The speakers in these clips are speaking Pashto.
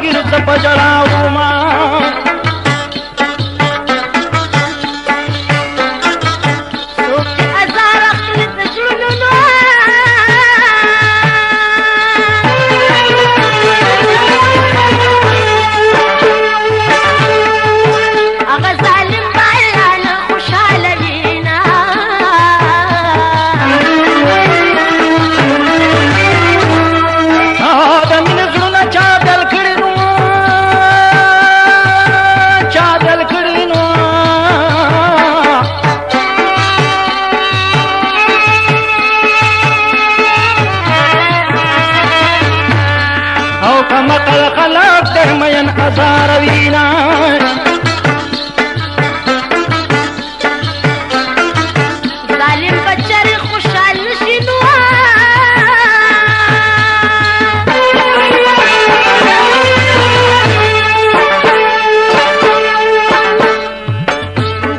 ګرځ په جړاو ما مين أزار وينا ظالم بچر خوشحال نشینو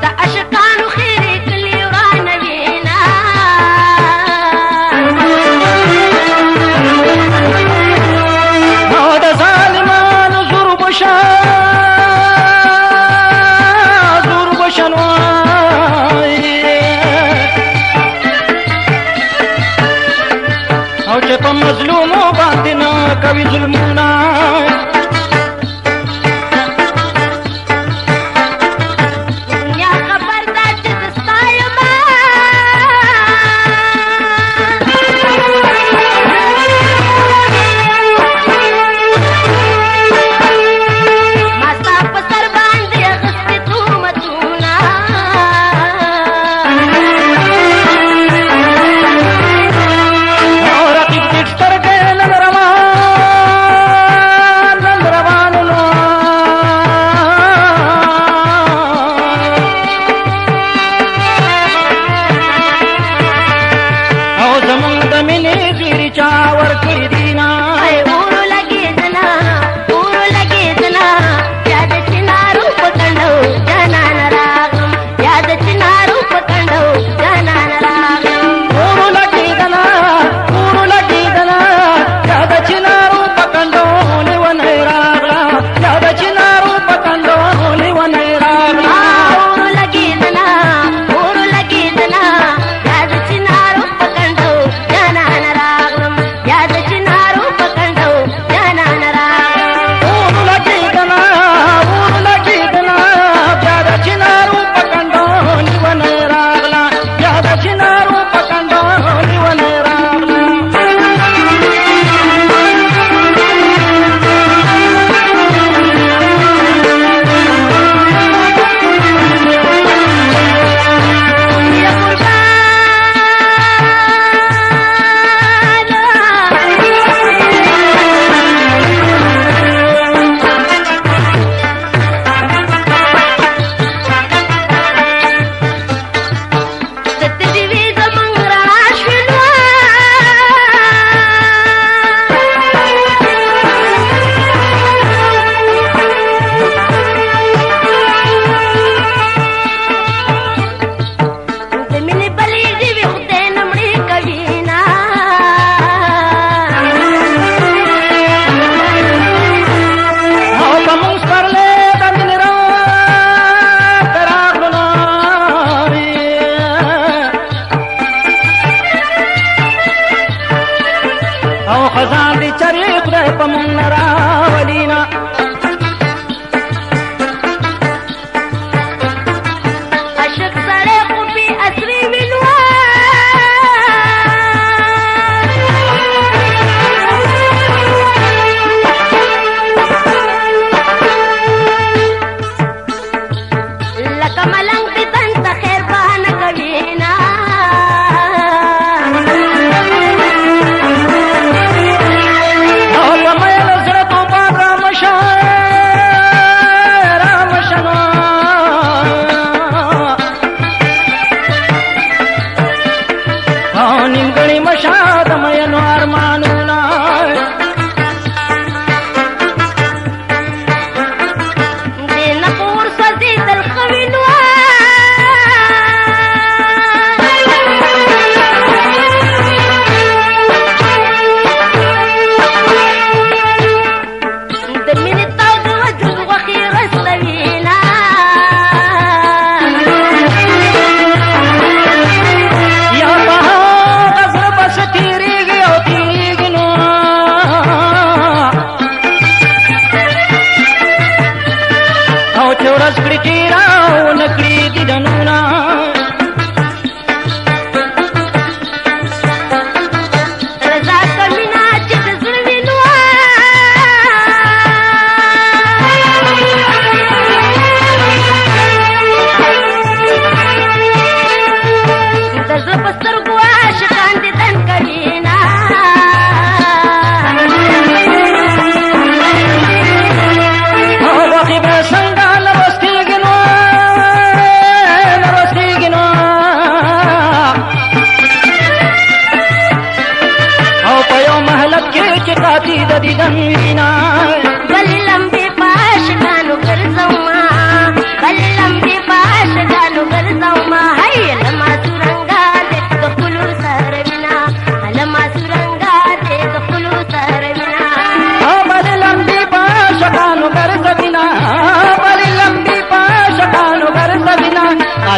دا عشقانو خیری کلی وران وینا دا ظالمان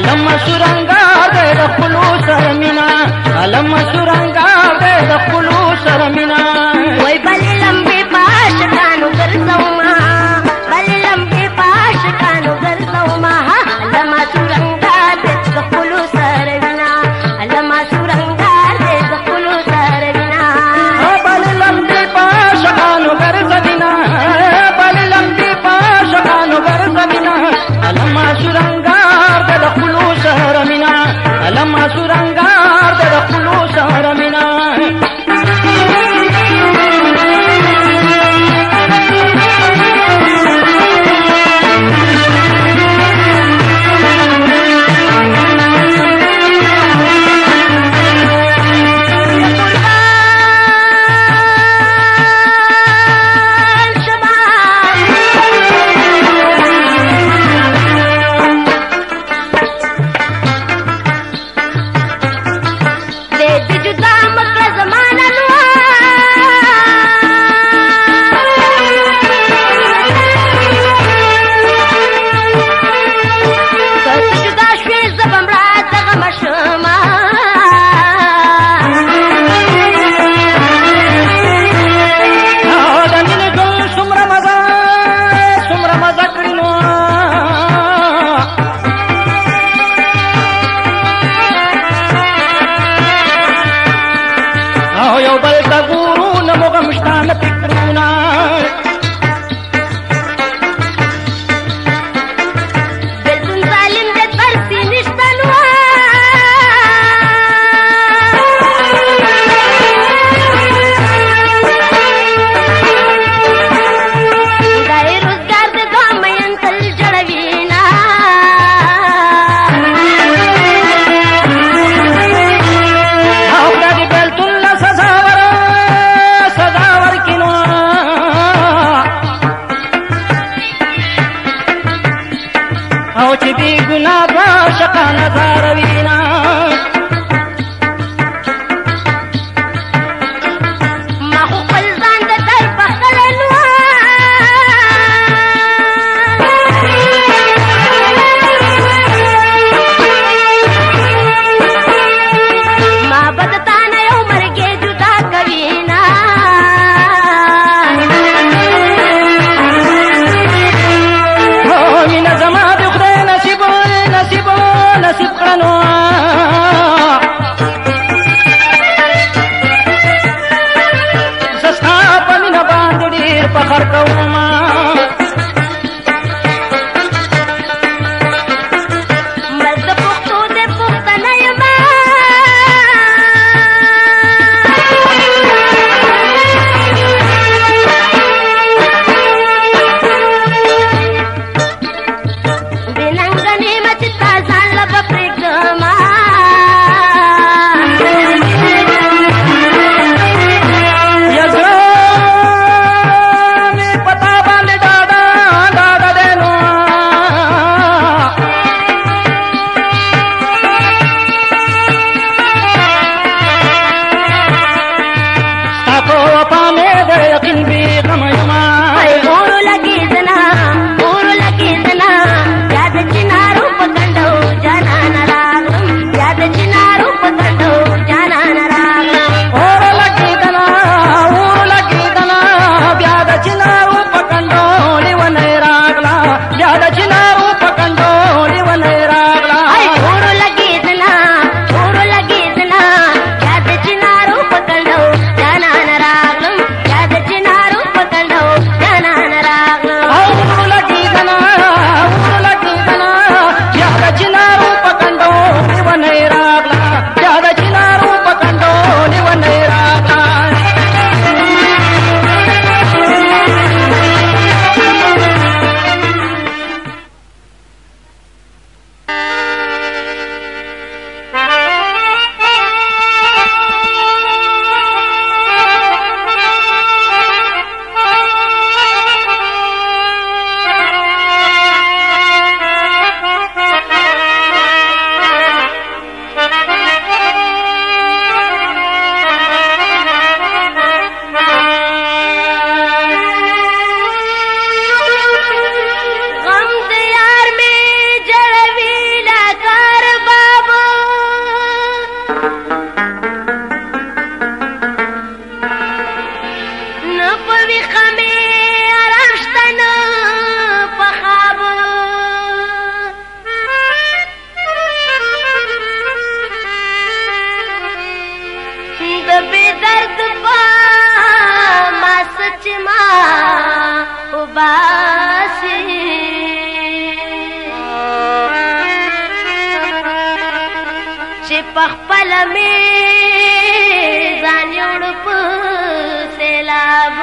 علم سرنګا د خلوص رمینا علم سرنګا د خلوص رمینا وای بل لمبي پاش داسې چې پخپل مې ځان یوړ په سیلاب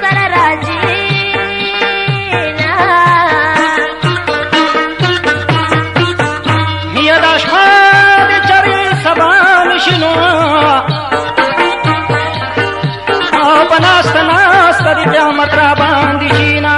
سره راځي نه یا د شپه د چرې سبا نشینو او په ناسته ناسته د قیامت را باندې شینا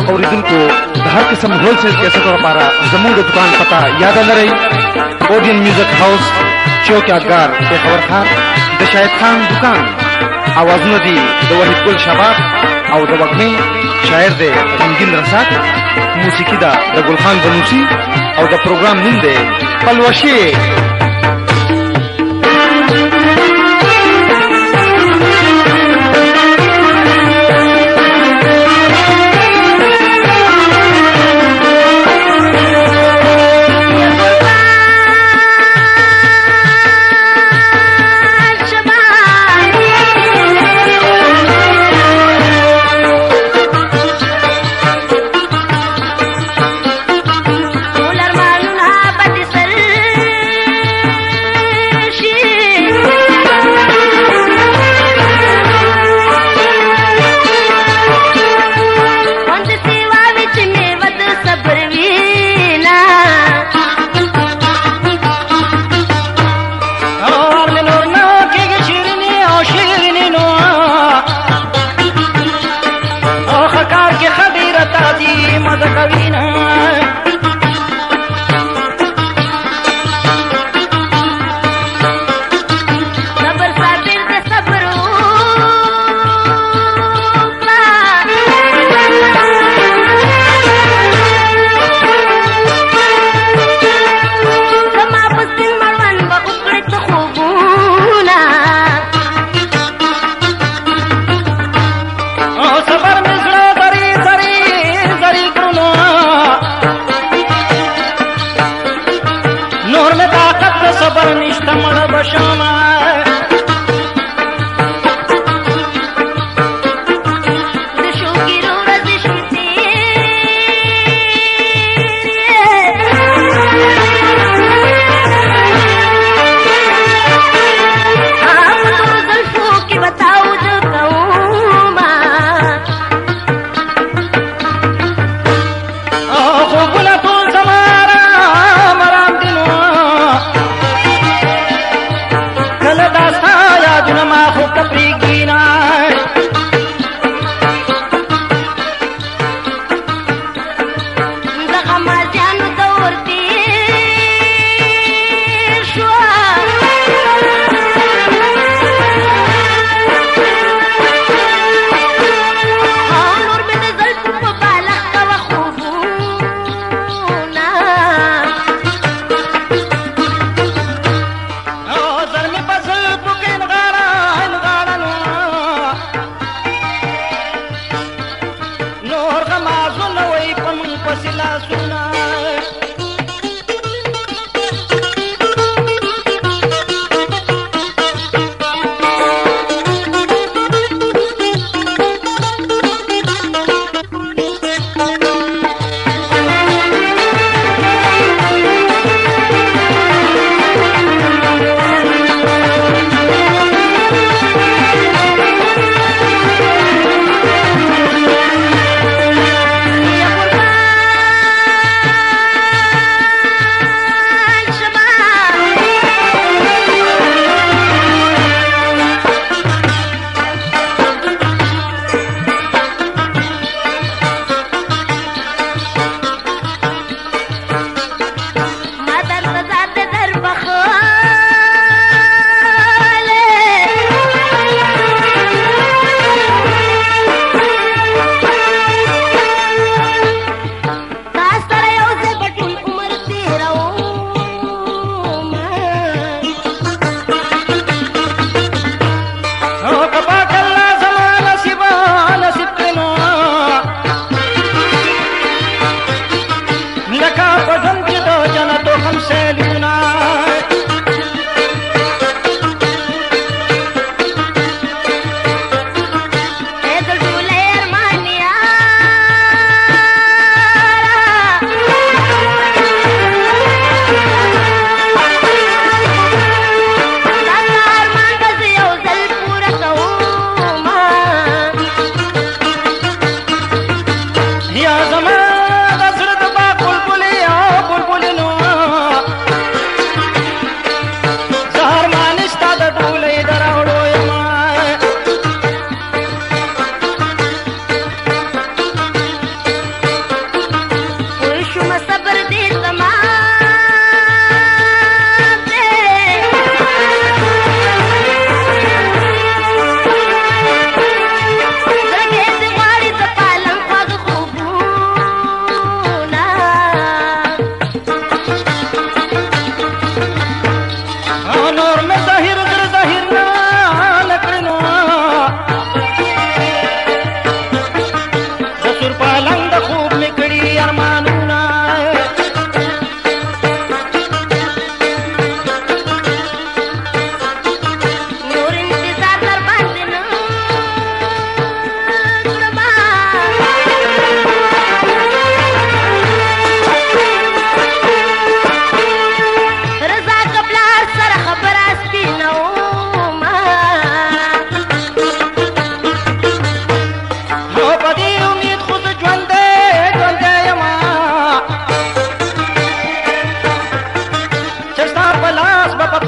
اوریدونکو د هر قسم هولسیل کیسټو لپاره زموږ د دکان پته یاد لرئ. اودین میوزیک هاوس، چوک یادګار، پېښور ښار، د شاهد خان دکان. اوازونه دي د وحید ګل شباب او د وږمې، شاعر دی غمګین رساک، موسیقي ده د ګلخان بنوسي او د پروګرام نوم دی پلوشې.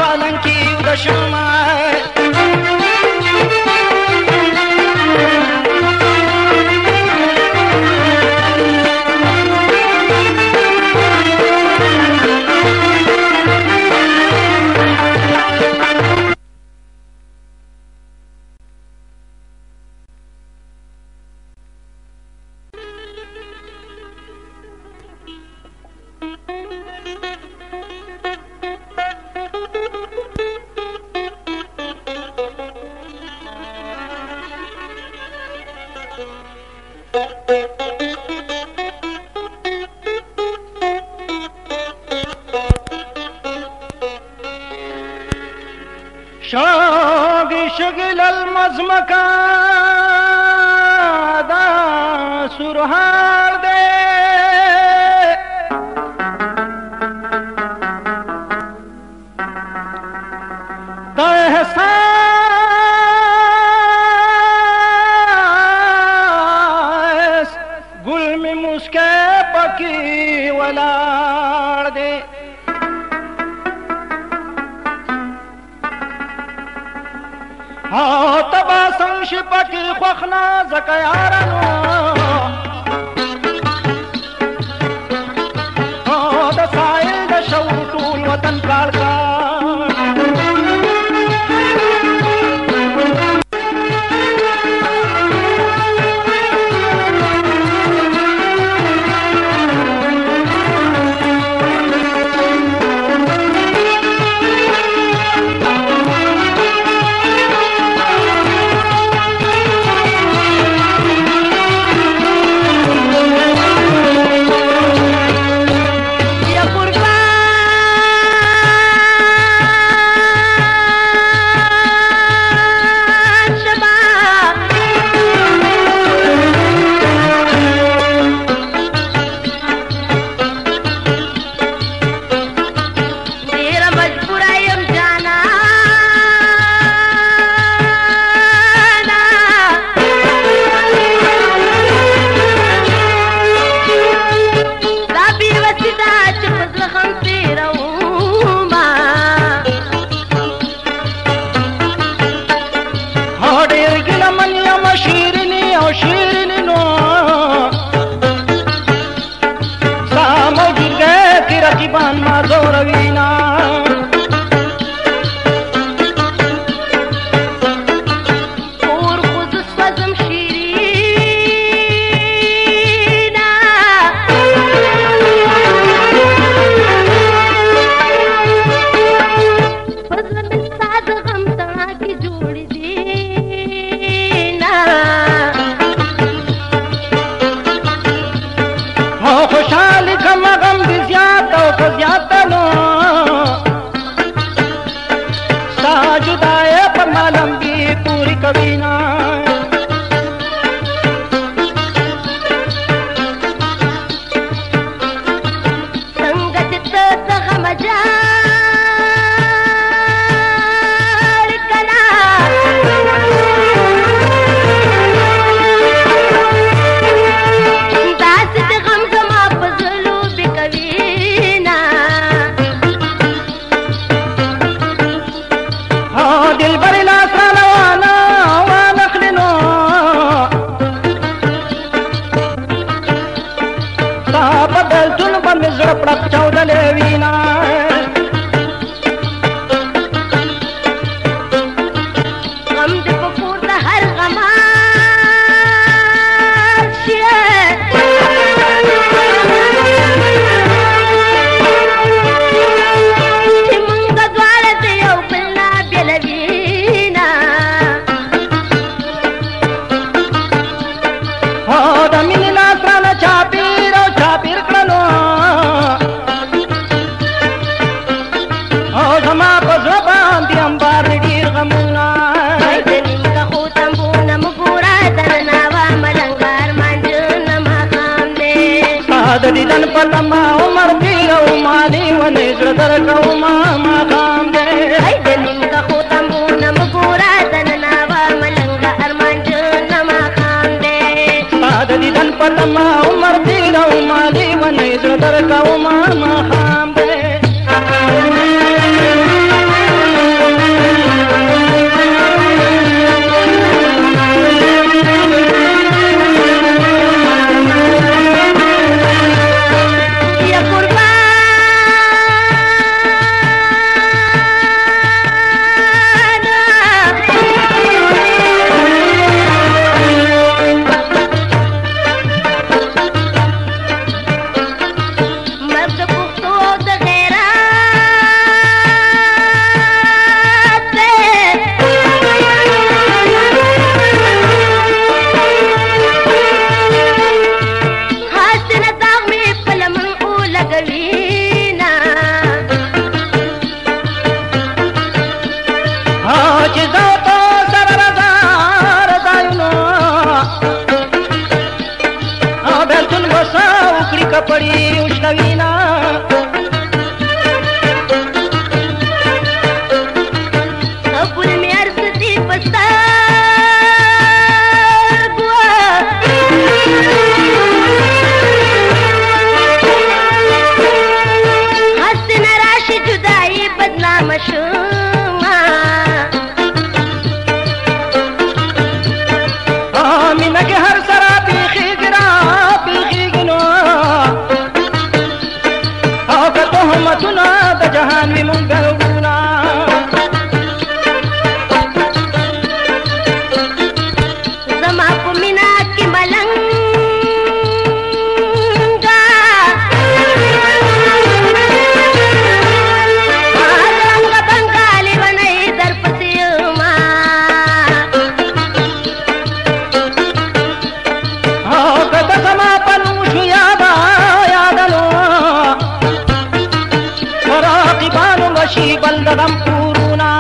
پالنکی د شمای شغل المزمکا دا سرحال دے دا احساس گل میں مسکے پکی ولار دے تبا سنش پکی خوخنا زکیارنو دا سائل دا شور طول وطن کارکا رقیبان ما زوروینا اور خود سوزم شیرینا فضل بستاد غم تا کی جوڑ دینا خوشحال غم غم دی زیادتنو ساجدائے پر معلوم بھی پوری کبینا سنگت تغم جار کنا داس غم زما پزلو بکوی دل بری لاسانا وانا خلنو صاحب دلتون بمزر پڑک چودلے وینا غم دی پپور دا ہر غمات شیئے ددن پتما عمر پیر او مالی و نزر در کوما مقام دے ای دنین کا خوتم بونم گورا دننا و ملنگا ارمان جن مقام دے ددن پتما عمر پیر او مالی و نزر در کوما مقام دے شما مینه کې هر سره پیخیږي را پیخیږي نو او که تهمتونه د جهان وي مونږ ګرځونا زما په مینا کې ملنګا رنګ بنګالي ونې در پسې ما او که زما په نوم شو یادنو راقبانو وشي بل د غم کورونه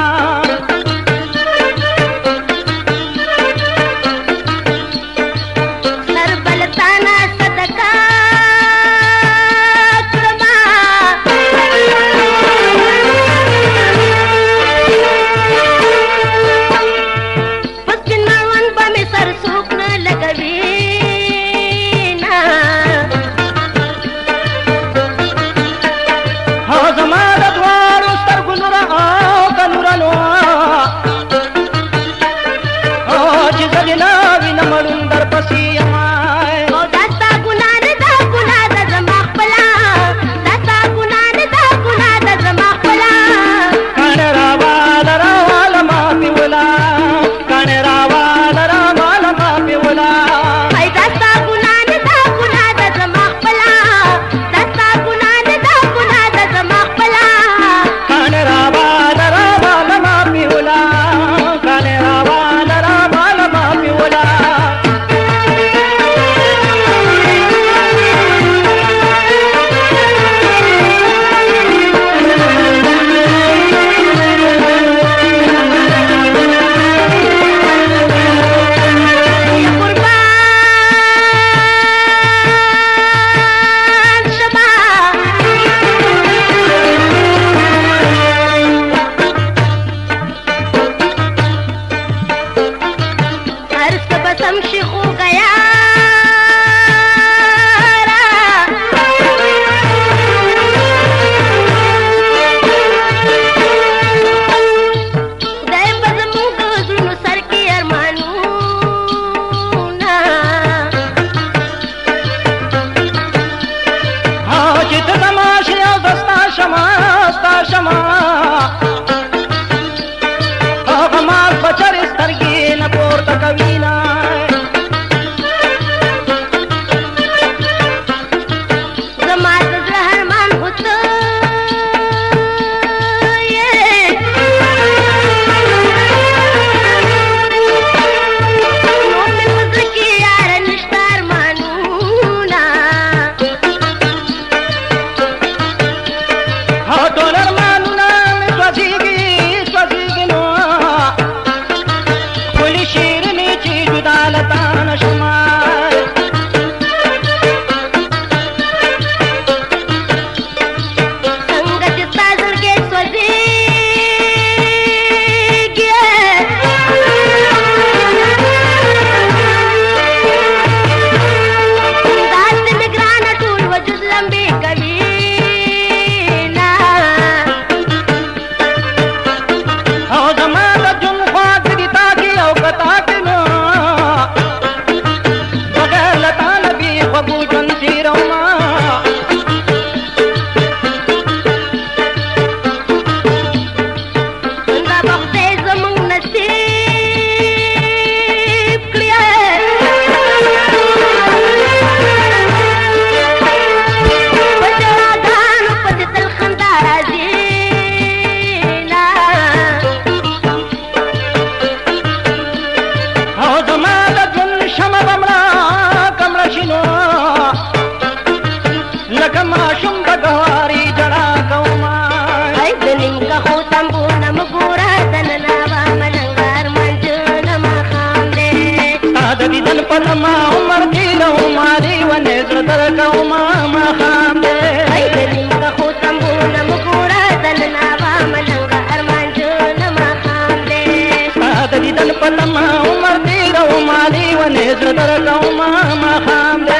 لما عمر دينا ومالي ونزر درك وما ما خام دي أيدني كخوتم بونا مكورة دلنا باملنغا أرمان جونا ما خام دي هذا دي دل لما عمر دينا ومالي ونزر درك وما ما خام دي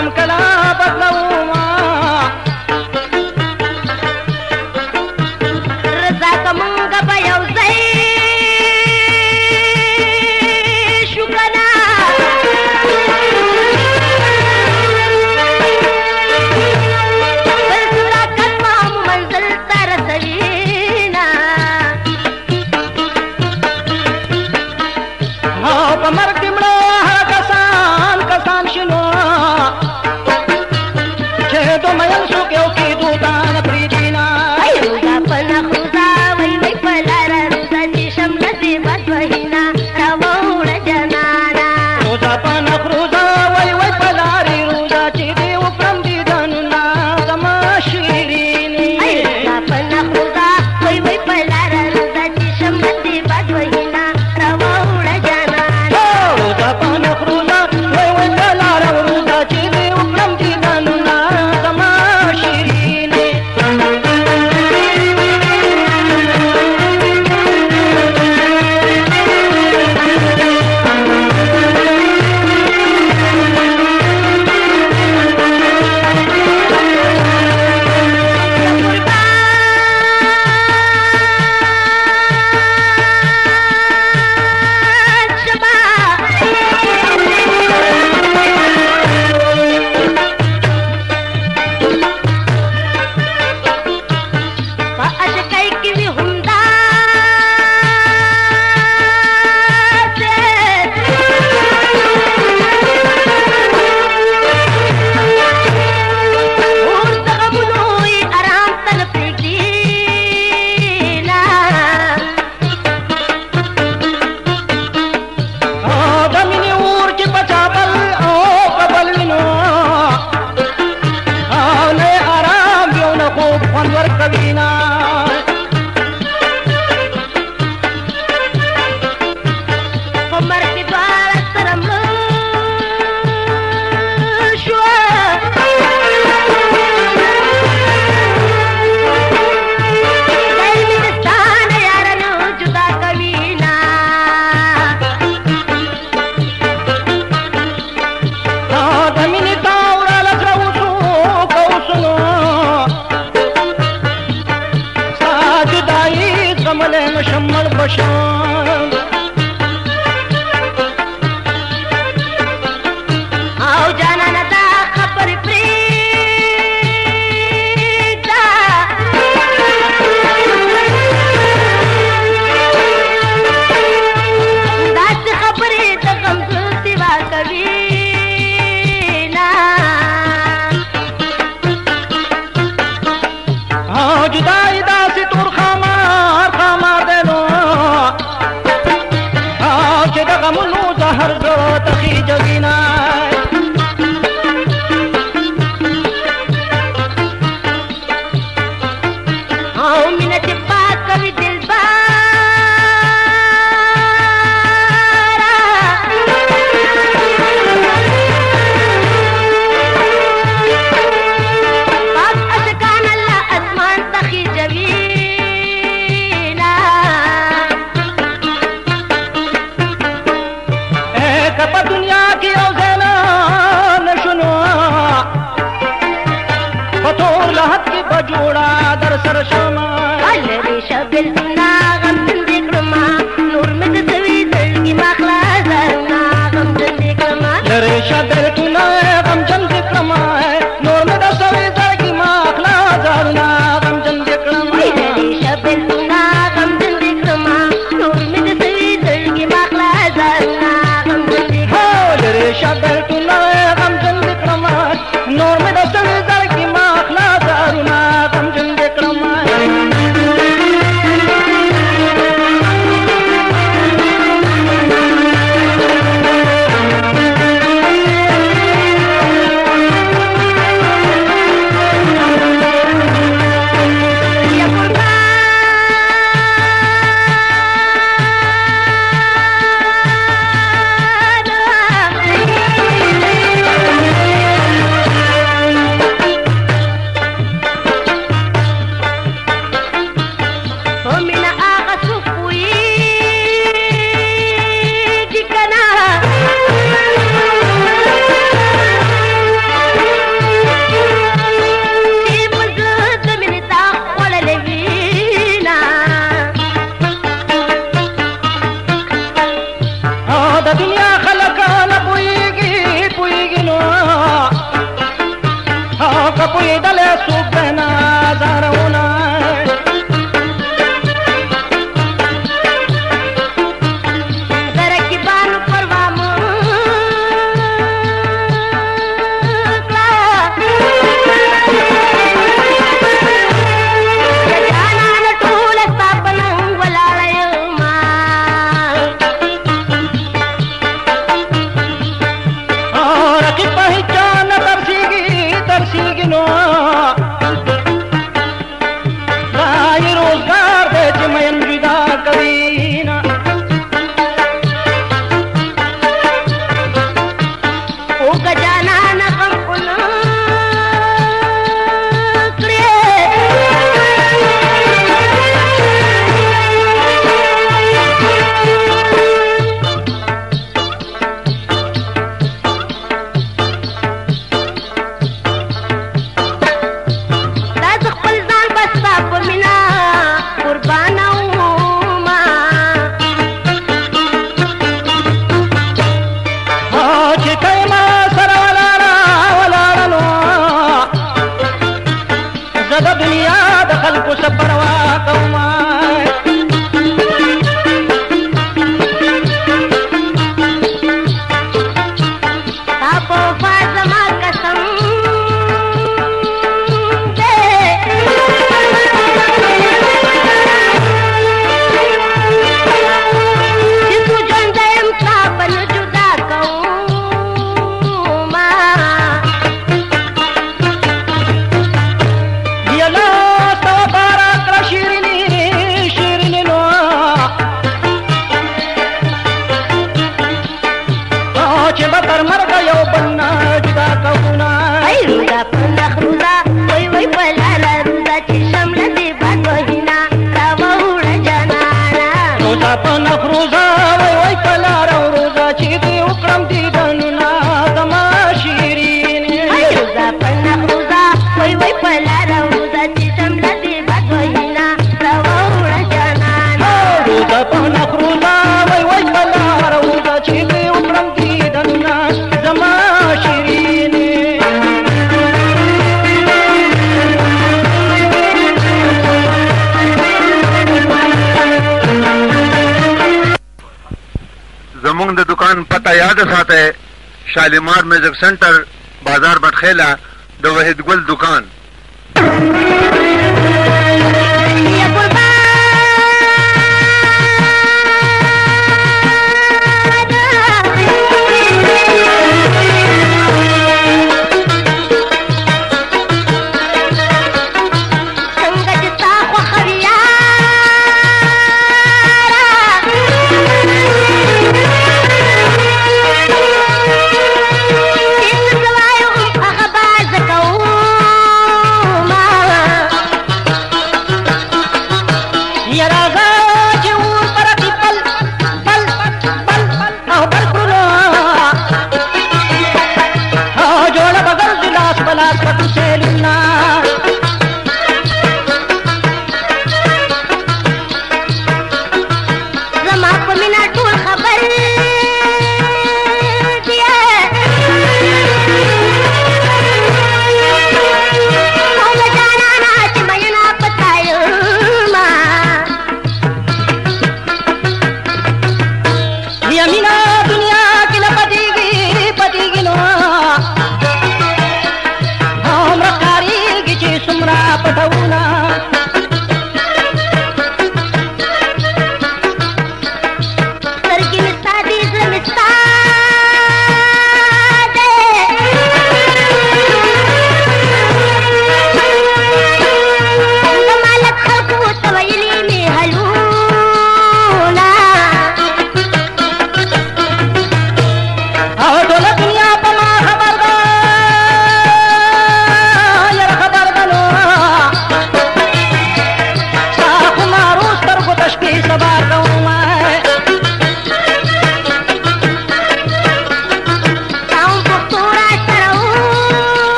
هم کلا بدلوما رضا کومګه په یو ځای شو کنه بل صورت ما منزل ته رسوینا په مرګ دې مړه هغه کسان شنو چې دو مین شو یو کېدو تا نه پرېږدينا روزا په نخروزا وای وای په لاره روزا چې شمله دې بد وهینا راوړه جنانا روزا په نخروزا وای وای په لارې روزا چې دې وکړم دیدنونه زما شیرینې روزا په نخروزا وای وای په لاره روزا چې شمله دې بد وهینا راوړه جنانا روزا په نخروزا وای وای په لارې روزا چې دې وکړم دیدنونه زما شیرینې مشمل بشان او جانانا دا خبر پریدا داس خبرې د غمزو سوا کوینا جدائی داسې تور خامار دینو چې د غمونو زهر زړه ته خېجوينا او مینه چې پاک کوي دلبارا پاک اشکان الله اسمان ته خېجوينا په دنیا کې او زنا نشونو په تور لحد کې په جوړه در سره شمه لري شبل نا غم دې کړما نور مې د سوي زړګي مخلا زرنا غم دې کړما لري شبل تونه غم جن دې کړما نور مې د سوي زړګي مخلا زرنا غم جن دې کړما لري شبل نا غم دې کړما نور مې د سوي زړګي مخلا زرنا غم دې لري شبل تونه غم جن دې کړما نور مې د سوي زړګي مخلا زرنا غم جن دې کړما د خلکو څه پروا کومه زمونږ د دکان پته یاد ساته شالیمار میوزک سنټر بازار بټخیله د وحید ګل دکان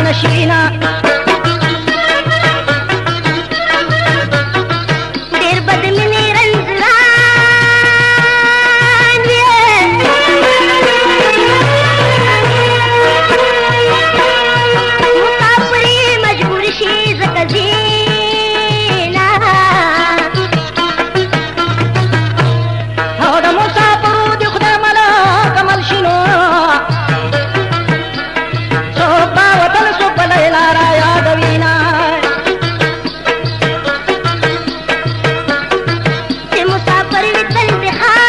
نشینا ډېر بد مینې رنځران یې مسافري مجبور شي ځکه ځینه او د مسافرو د خدای ملا کمل شینو څوک به وطن څوک به لیلا را یادوینا چې مسافر وي تل د ښاد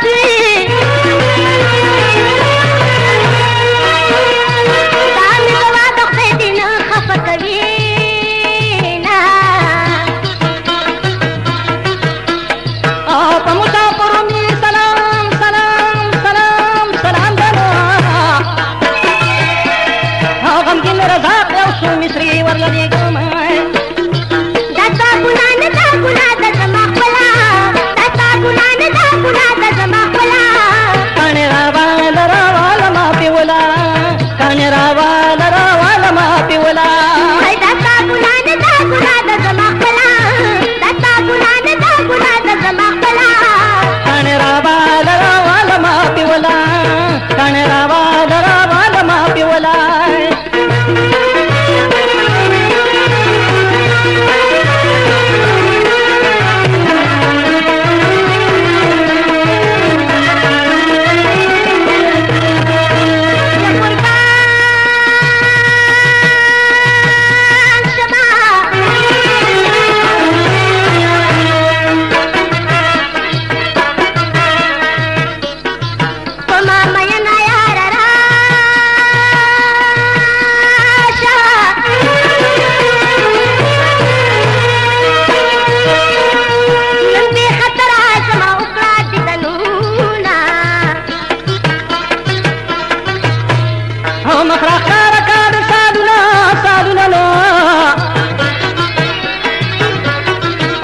وي دا مې دعا د خدای دې نه خفه کوي نه او په مسافرو مې سلام سلام سلام سلام درو او غمګین رزاق یو څو مصري ورلېږم دا ستا ګناه نه دا ګناه ده زما خپله دا ستا ګناه نه دا ګناه ده زما خپله کاڼې راواله راواله ما پیوله کاڼې راواله راواله ما پیوله هی دا ستا ګناه نه دا ګناه ده زما خپله دا ستا ګناه نه دا ګناه ده زما خپله کاڼې راواله راواله ما پیوله کاڼې راواله راواله ما پیوله قربان شمه په ما میینه یاره راشه نن بې خطره زما وکړه دیدنونه او مخ راښکاره کا د سالونه سالونه نو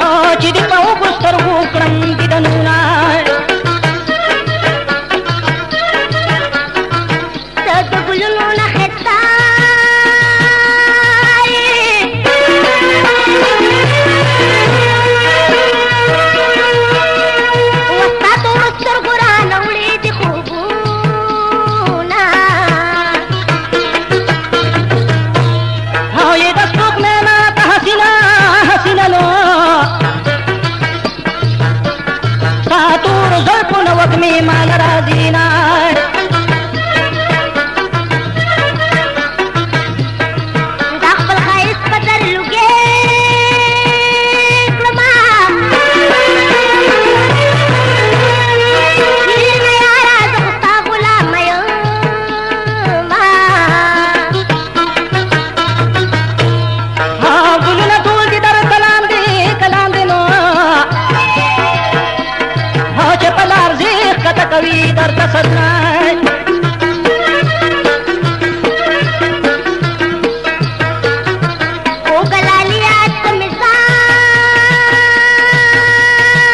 او چې دې په اوږو سترګو کړم دیدنونه ته د ګلونو نه ښایسته یې وستا تورو سترګو رانه وړي دي خوبونه او یې د سپوږمۍ ماته حسینه حسینه نو ستا تورو زلفو نه وږمې مال راځي نه دا خپل ښایست په در لوګې کړمه شیرینه یاره زه خو ستا غلامه یمه او ګلونه ټول دي در کلام دي کلام دي نو او چې په لار ځي ښکته کوي درته سدنه او ګلالیا ته مې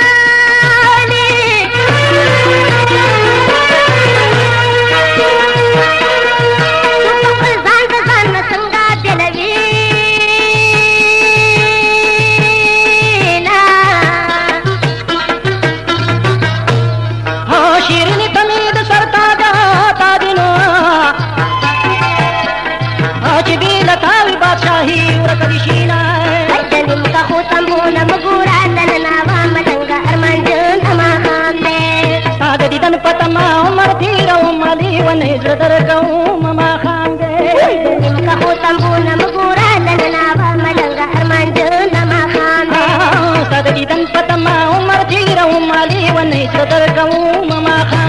ځانې څوک خپل ځان د ځان نه څنګه بېلوي نه او شیریني ته مې د سر تاجه تاجي نو او چې بې له تا وي بادشاهي ورکه دي شي نه د نیمکه خو تمبونه مه ګوره دننه به ملنګه ارمان جون ماښام دی ستا د دیدن په تمه عمر تېروم لیونی زړه درکوم ماښام دی نیمکه خو تمبونه مه ګوره دننه به ملنګه ارمان جون ماښام دی ستا د دیدن په تمه عمر تېروم لیونی زړه درکوم ماښام